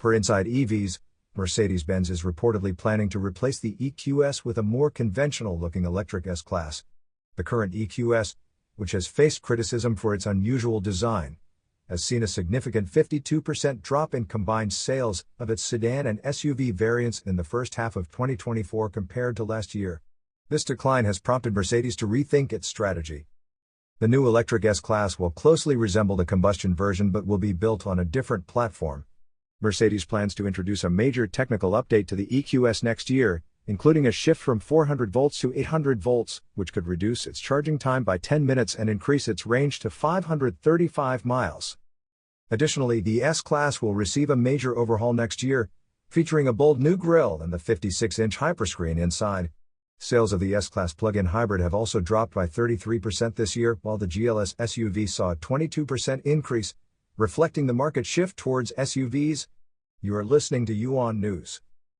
Per Inside EVs, Mercedes-Benz is reportedly planning to replace the EQS with a more conventional-looking electric S-Class. The current EQS, which has faced criticism for its unusual design, has seen a significant 52% drop in combined sales of its sedan and SUV variants in the first half of 2024 compared to last year. This decline has prompted Mercedes to rethink its strategy. The new electric S-Class will closely resemble the combustion version but will be built on a different platform. Mercedes plans to introduce a major technical update to the EQS next year, including a shift from 400 volts to 800 volts, which could reduce its charging time by 10 minutes and increase its range to 535 miles. Additionally, the S-Class will receive a major overhaul next year, featuring a bold new grille and the 56-inch Hyperscreen inside. Sales of the S-Class plug-in hybrid have also dropped by 33% this year, while the GLS SUV saw a 22% increase, reflecting the market shift towards SUVs. You are listening to Yuan News.